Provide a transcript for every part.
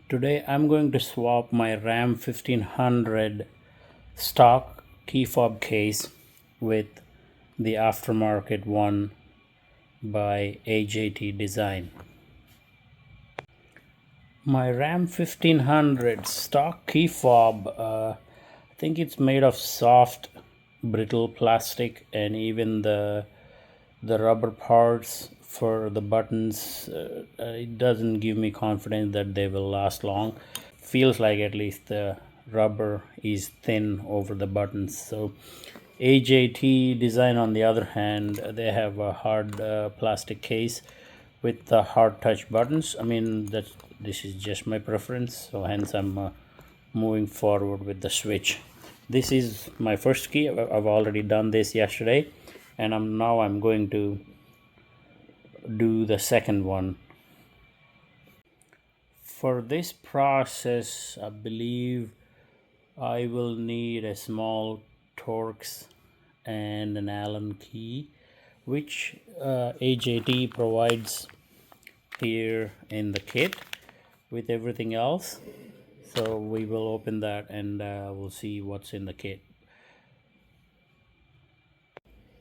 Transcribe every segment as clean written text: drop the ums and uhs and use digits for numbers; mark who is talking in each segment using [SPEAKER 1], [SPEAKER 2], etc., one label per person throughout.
[SPEAKER 1] Today I'm going to swap my RAM 1500 stock key fob case with the aftermarket one by AJT Design. My RAM 1500 stock key fob, I think it's made of soft brittle plastic, and even the rubber parts for the buttons, it doesn't give me confidence that they will last long. Feels like at least the rubber is thin over the buttons. So AJT Design, on the other hand, they have a hard plastic case with the hard touch buttons. I mean, this is just my preference, so hence I'm moving forward with the switch. This is my first key. I've already done this yesterday, and I'm going to do the second one. For this process, I believe I will need a small Torx and an Allen key, which AJT provides here in the kit with everything else. So we will open that and we'll see what's in the kit.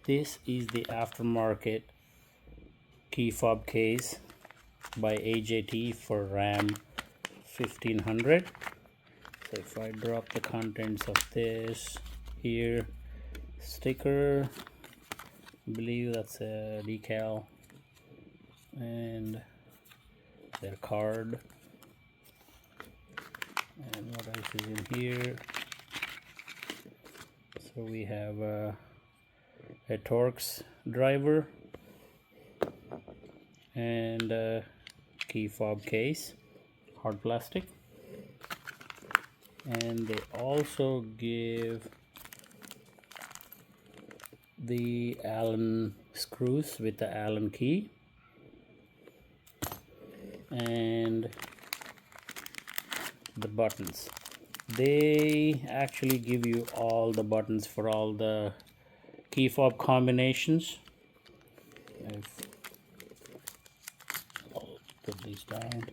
[SPEAKER 1] This is the aftermarket key fob case by AJT for RAM 1500. So if I drop the contents of this here, sticker, I believe that's a decal, and their card, and what else is in here? So we have a Torx driver and a key fob case, hard plastic, and they also give the Allen screws with the Allen key, and the buttons. They actually give you all the buttons for all the key fob combinations. I'll put these down.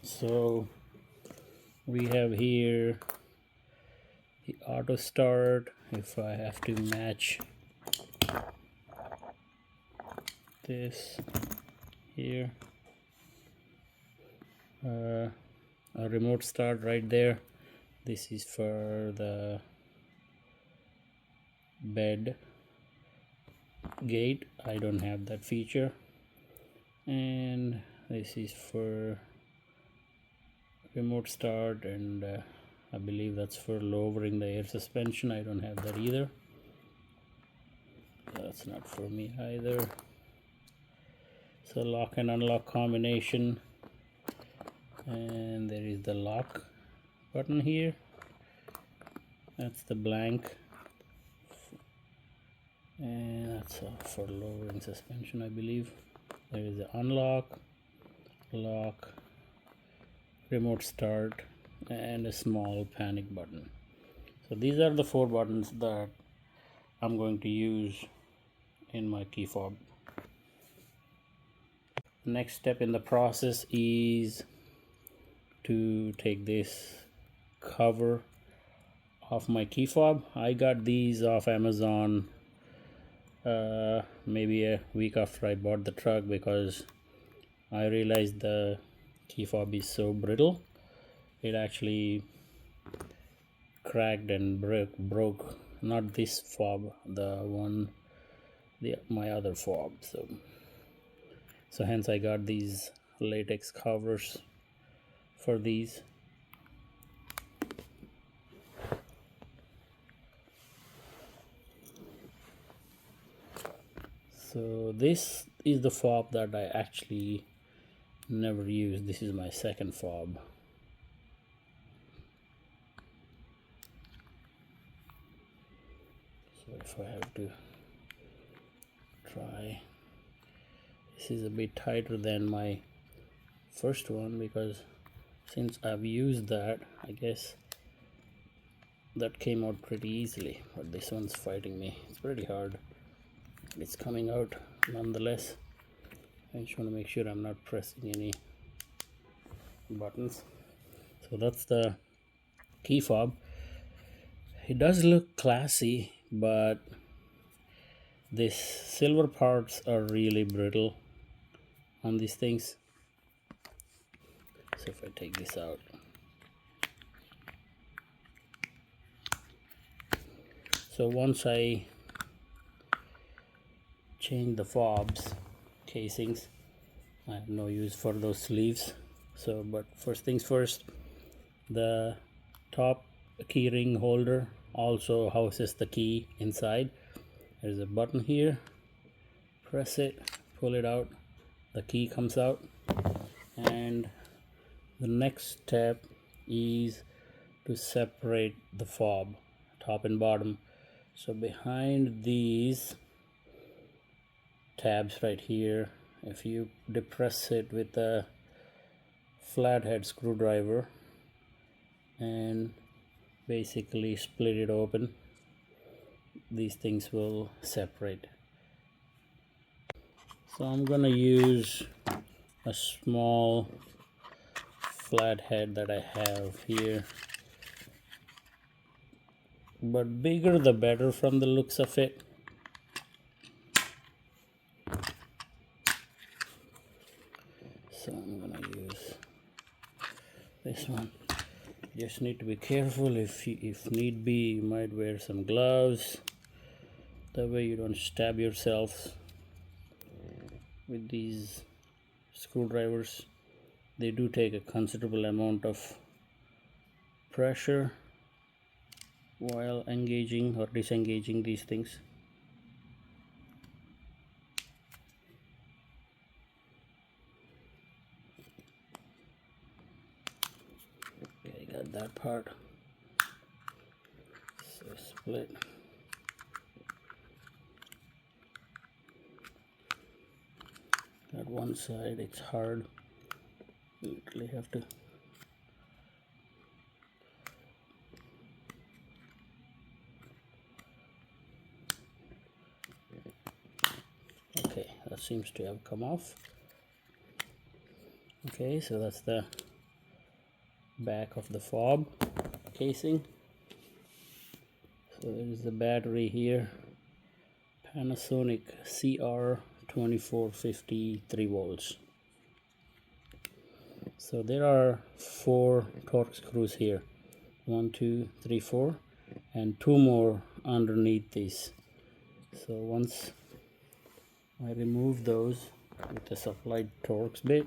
[SPEAKER 1] So we have here the auto start. If I have to match this here, a remote start right there. This is for the bed gate. I don't have that feature. And this is for remote start, and I believe that's for lowering the air suspension. I don't have that either. That's not for me either. So lock and unlock combination, and there is the lock button here. That's the blank, and that's for lowering suspension, I believe. There is the unlock, lock, remote start, and a small panic button. So these are the 4 buttons that I'm going to use in my key fob. The next step in the process is to take this cover off my key fob. I got these off Amazon maybe a week after I bought the truck, because I realized the key fob is so brittle. It actually cracked and broke not this fob, my other fob. So hence I got these latex covers for these. So this is the fob that I actually never used. This is my second fob. So if I have to try, this is a bit tighter than my first one, because since I've used that, I guess that came out pretty easily, but this one's fighting me. It's pretty hard. It's coming out nonetheless. I just want to make sure I'm not pressing any buttons. So that's the key fob. It does look classy, but these silver parts are really brittle on these things. So if I take this out, so once I change the fobs casings, I have no use for those sleeves. So but first things first, the top key ring holder also houses the key inside. There's a button here, press it, pull it out, the key comes out. And the next step is to separate the fob, top and bottom. So behind these tabs right here, if you depress it with a flathead screwdriver and basically split it open, these things will separate. So I'm gonna use a small flathead that I have here, but bigger the better from the looks of it. So I'm gonna use this one. Just need to be careful. If need be, you might wear some gloves, that way you don't stab yourself with these screwdrivers. They do take a considerable amount of pressure while engaging or disengaging these things. Okay, I got that part. So split. At one side it's hard. You literally have to okay, that seems to have come off. Okay, so that's the back of the fob casing. So there is the battery here, Panasonic CR2450 3 volts. So there are 4 torque screws here, 1 2 3 4, and 2 more underneath this. So once I remove those with the supplied Torx bit,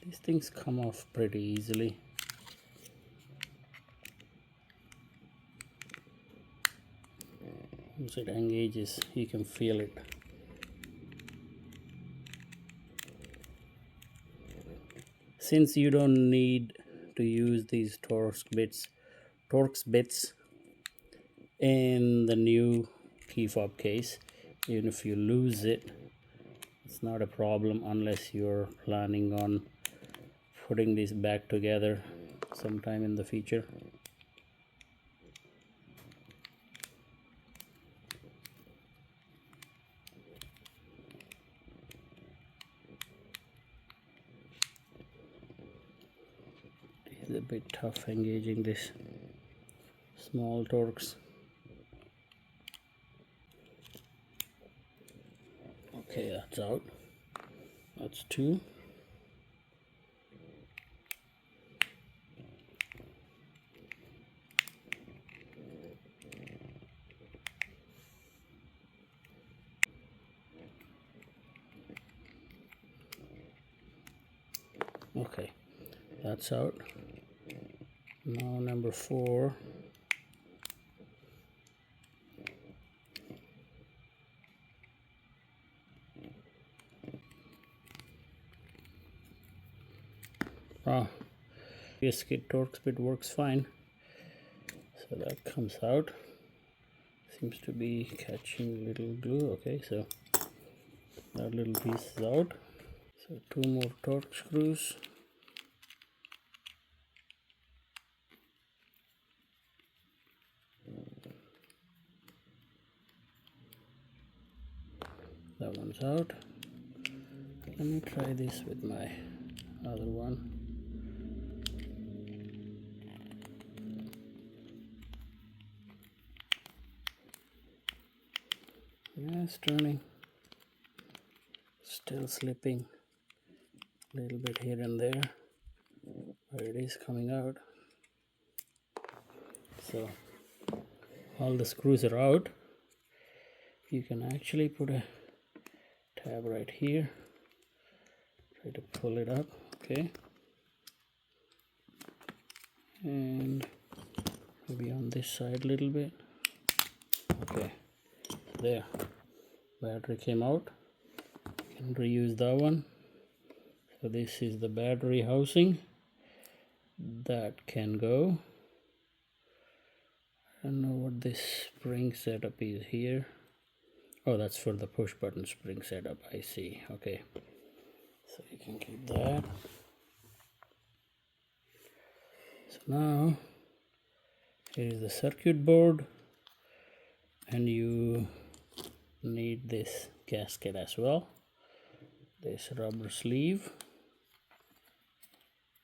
[SPEAKER 1] these things come off pretty easily. Once it engages, you can feel it. Since you don't need to use these Torx bits in the new key fob case, even if you lose it, it's not a problem unless you're planning on putting this back together sometime in the future. It's a bit tough engaging this small Torx. Okay, that's out. That's 2. Okay, that's out. Now number 4. This kit Torx bit works fine. So that comes out. Seems to be catching little glue. Okay, so that little piece is out. So 2 more Torx screws. That comes out. Let me try this with my other one. Yeah, it's turning. Still slipping a little bit here and there, but it is coming out. So all the screws are out. You can actually put a tab right here. Try to pull it up, okay, and maybe on this side a little bit. Okay, there, battery came out. You can reuse that one. So this is the battery housing that can go. I don't know what this spring setup is here. Oh, that's for the push button spring setup, I see. Okay, so you can keep that. So now here is the circuit board, and you need this gasket as well, this rubber sleeve.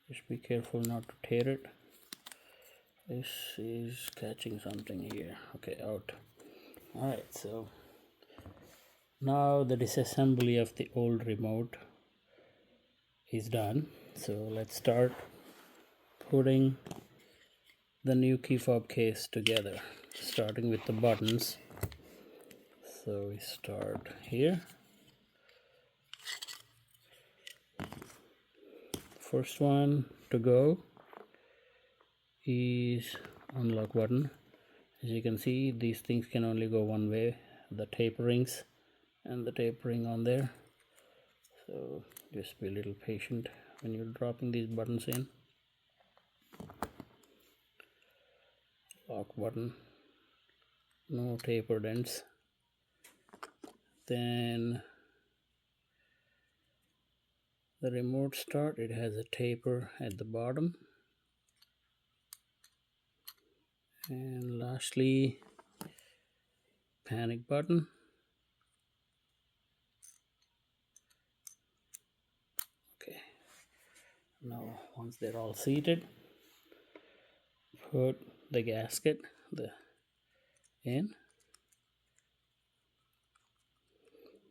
[SPEAKER 1] Just be careful not to tear it. This is catching something here. Okay, out. Alright, so now the disassembly of the old remote is done. So let's start putting the new key fob case together, starting with the buttons. So we start here. First one to go is unlock button. As you can see, these things can only go one way, the taperings and the tapering on there. So just be a little patient when you're dropping these buttons in. Lock button, no tapered ends. Then the remote start, it has a taper at the bottom. And lastly, panic button. Okay, now once they're all seated, put the gasket in.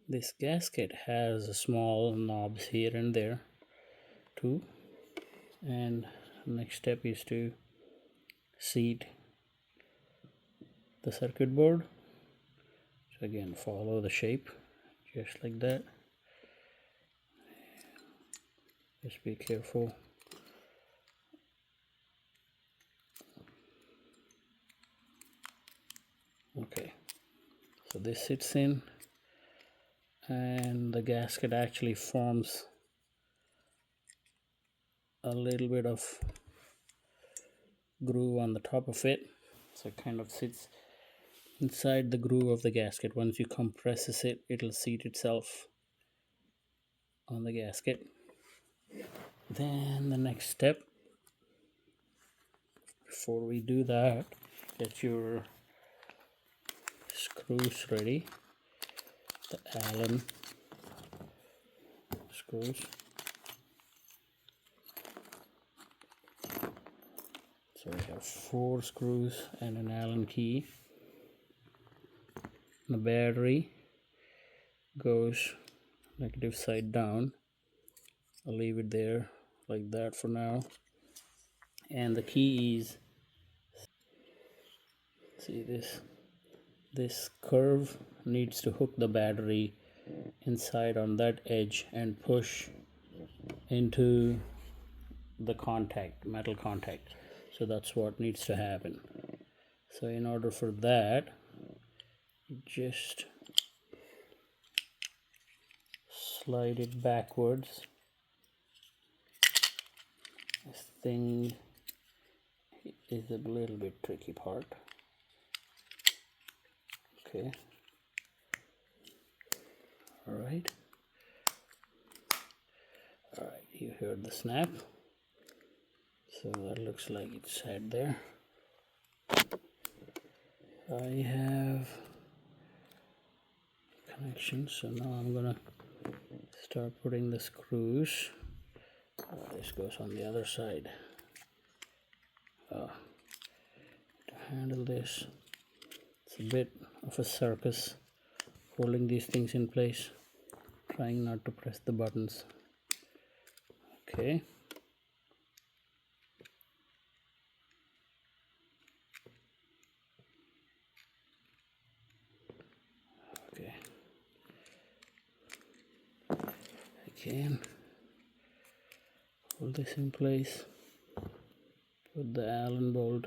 [SPEAKER 1] This gasket has small knobs here and there too. And next step is to seat the circuit board. So again, follow the shape just like that. Just be careful. Okay, so this sits in, and the gasket actually forms a little bit of groove on the top of it, so it kind of sits inside the groove of the gasket. Once you compress it, it'll seat itself on the gasket. Then the next step, before we do that, get your screws ready, the Allen screws. So we have 4 screws and an Allen key. The battery goes negative side down. I'll leave it there like that for now. And the key is, see this curve needs to hook the battery inside on that edge and push into the contact, metal contact. So that's what needs to happen. So in order for that, just slide it backwards. This thing is a little bit tricky part. Okay. Alright, you heard the snap. So that looks like it's set there. I have connection. So now I'm gonna start putting the screws. This goes on the other side. To handle this, it's a bit of a circus holding these things in place, trying not to press the buttons. Okay. Okay. Again, hold this in place. Put the Allen bolt.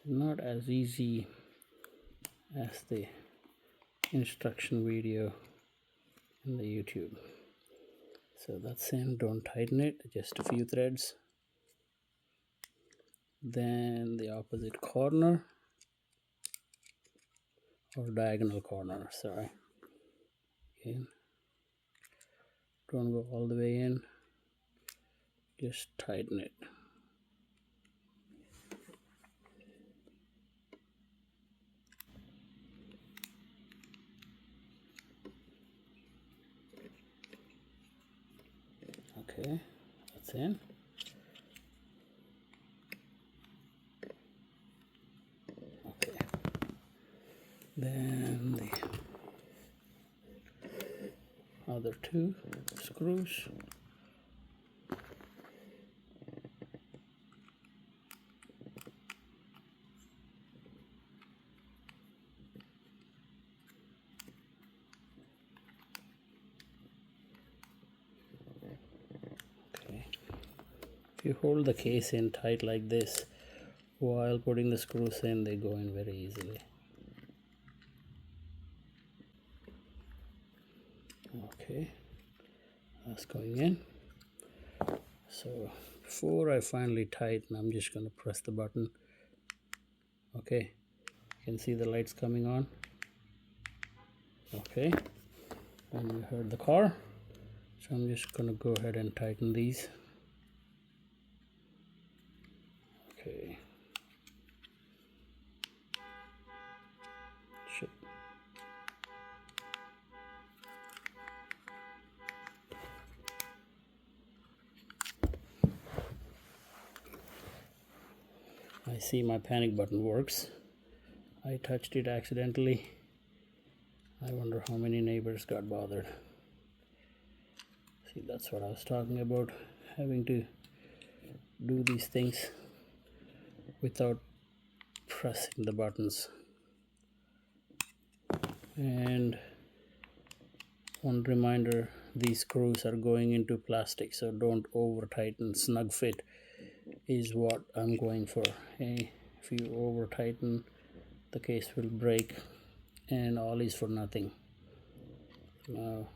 [SPEAKER 1] Not as easy as the instruction video in the YouTube. So that's in. Don't tighten it, just a few threads. Then the opposite corner, or diagonal corner, sorry. Again, don't go all the way in, just tighten it. Okay, that's in. Okay, then the other two screws. Okay, if you hold the case in tight like this while putting the screws in, they go in very easily. Okay, that's going in. So before I finally tighten, I'm just going to press the button. Okay, you can see the lights coming on. Okay, and you heard the car. So I'm just going to go ahead and tighten these. Okay. Shit. I see my panic button works. I touched it accidentally. I wonder how many neighbors got bothered. See, that's what I was talking about, having to do these things without pressing the buttons. And one reminder, these screws are going into plastic, so don't over tighten. Snug fit is what I'm going for. Hey, if you over tighten, the case will break and all is for nothing. Now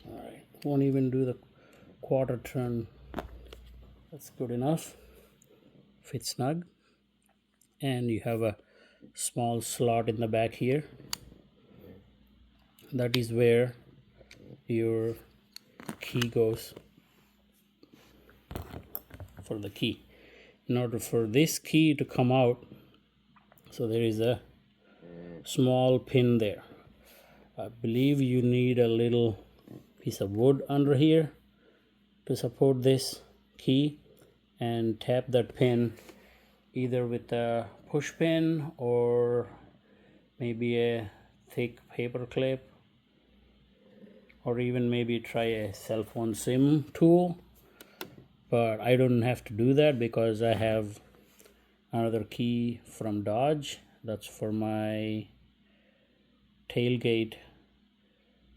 [SPEAKER 1] alright, won't even do the quarter turn. That's good enough. Fits snug. And you have a small slot in the back here. That is where your key goes for the key. In order for this key to come out, so there is a small pin there. I believe you need a little piece of wood under here to support this key, and tap that pin either with a push pin or maybe a thick paper clip, or even maybe try a cell phone SIM tool. But I don't have to do that because I have another key from Dodge. That's for my tailgate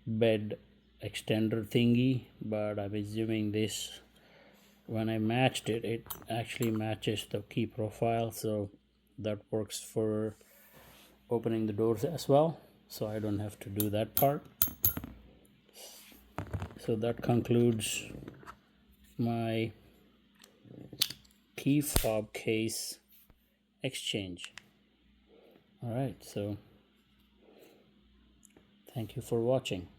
[SPEAKER 1] bed extender thingy, but I'm assuming this, when I matched it, it actually matches the key profile, so that works for opening the doors as well, so I don't have to do that part. So that concludes my key fob case exchange. All right, so thank you for watching.